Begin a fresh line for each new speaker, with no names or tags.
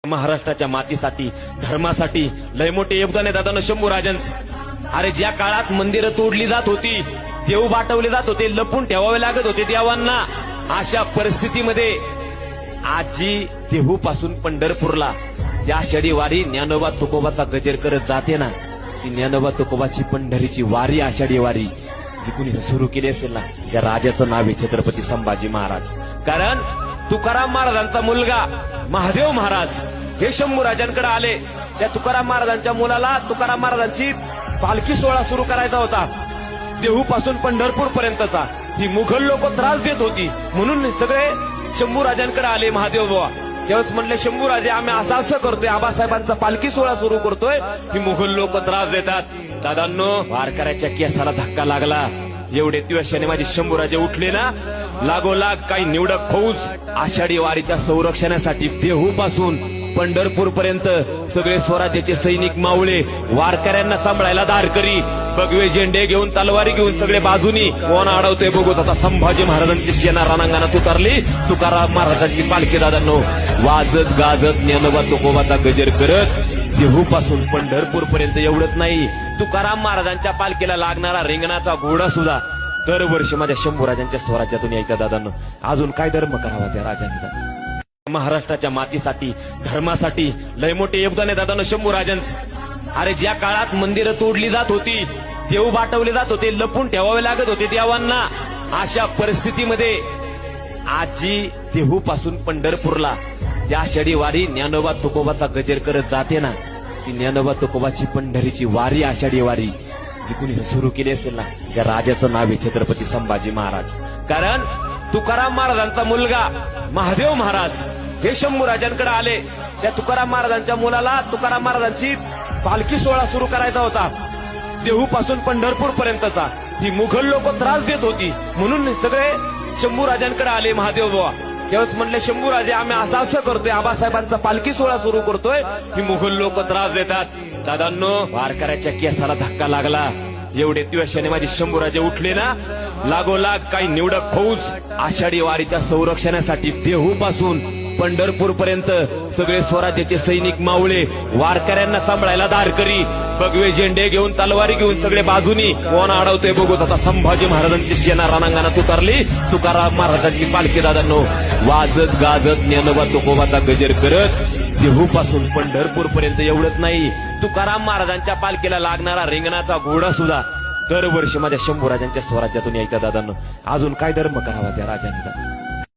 महाराष्ट्राच्या मातीसाठी धर्मासाठी लय मोठे योगदान आहे दादा शंभू राजांचं। अरे ज्या काळात मंदिरं तोडली जात होती, देव बाटवले जात होते, लपून ठेवावे लागत होते देवांना, अशा परिस्थितीमध्ये आजी देहू पासून पंढरपूरला त्या आषाढी वारी ज्ञानोबा तुकोबाचा गजर करत जाते ना, ती ज्ञानोबा तुकोबाची पंढरीची वारी आषाढी वारी जी कुणी सुरू केली असेल ना, त्या राजाचं नाव आहे छत्रपती संभाजी महाराज। कारण तुकाराम महाराजांचा मुलगा महादेव महाराज हे शंभू राजांकडे आले। त्या तुकाराम महाराजांच्या मुलाला तुकाराम महाराजांची पालखी सोहळा सुरू करायचा होता, देहू पासून पंढरपूर पर्यंतचा। ही मुघल लोक त्रास देत होती, म्हणून सगळे शंभू राजांकडे आले महादेव बाबा। त्यावेळेस म्हणले शंभू राजे आम्ही असं करतोय, आबासाहेबांचा पालखी सोहळा सुरू करतोय, ही मुघल लोक त्रास देतात। दादांनो वारकऱ्याच्या केसाला धक्का लागला, एवढे दिवसाने माझे शंभू राजे उठले ना, लागोलाग काही निवडक फौज आषाढी वारीच्या संरक्षणासाठी देहू पासून पंढरपूर पर्यंत सगळे स्वराज्याचे सैनिक मावळे वारकऱ्यांना सांभाळायला धारकरी भगवे झेंडे घेऊन तलवारी घेऊन सगळे बाजूनी कोण अडवतोय बघूत। आता संभाजी महाराजांची सेना रणांगणात उतरली, तुकाराम महाराजांची पालखी दादांनो वाजत गाजत ज्ञानोबा तुकोबाचा गजर करत देहू पासून पंढरपूर पर्यंत। एवढंच नाही, तुकाराम महाराजांच्या पालखीला लागणारा रिंगणाचा घोडा सुद्धा दरवर्षी माझ्या शंभू राजांच्या स्वराज्यातून यायचा दादांनो। अजून काय धर्म करावा त्या राजांनी? महाराष्ट्राच्या मातीसाठी धर्मासाठी लय मोठे योगदान आहे दादांनो शंभू राजांचं। अरे ज्या काळात मंदिरं तोडली जात होती, देव बाटवले जात होते, लपून ठेवावे लागत होते देवांना, अशा परिस्थितीमध्ये आजी देहू पासून पंढरपूरला त्या आषाढी वारी ज्ञानोबा तुकोबाचा गजर करत जाते ना, ती ज्ञानोबा तुकोबाची पंढरीची वारी आषाढी वारी जी कुणी सुरू केली असेल ना, त्या राजाचं नाव आहे छत्रपती संभाजी महाराज। कारण तुकाराम महाराजांचा मुलगा महादेव महाराज हे शंभू राजांकडे आले। त्या तुकाराम महाराजांच्या मुलाला तुकाराम महाराजांची पालखी सोहळा सुरू करायचा होता, देहू पासून पंढरपूर पर्यंतचा। ही मुघल लोक त्रास देत होती, म्हणून सगळे शंभू राजांकडे आले महादेव बाबा। त्यावेळेस म्हणले शंभू राजे आम्ही असं करतोय, आबासाहेबांचा पालखी सोहळा सुरू करतोय, ही मुघल लोक त्रास देतात। दादांनो वारकऱ्याच्या केसाला धक्का लागला, एवढे दिवसाने माझे शंभू राजे उठले ना, लागोलाग काही निवडक फौज आषाढी वारीच्या संरक्षणासाठी देहू पासून पंढरपूर पर्यंत सगळे स्वराज्याचे सैनिक मावळे वारकऱ्यांना सांभाळायला धारकरी भगवे झेंडे घेऊन तलवारी घेऊन सगळे बाजूनी कोण अडवतोय बघूत। आता संभाजी महाराजांची सेना रणांगणात उतरली, तुकाराम महाराजांची पालखी दादांनो वाजत गाजत ज्ञानोबा तुकोबाचा गजर करत देहू पासून पंढरपूर पर्यंत। एवढंच नाही, तुकाराम महाराजांच्या पालखीला लागणारा रिंगणाचा घोडा सुद्धा दरवर्षी माझ्या शंभू राजांच्या स्वराज्यातून यायचा दादांनो। अजून काय धर्म करावा त्या राजांनी?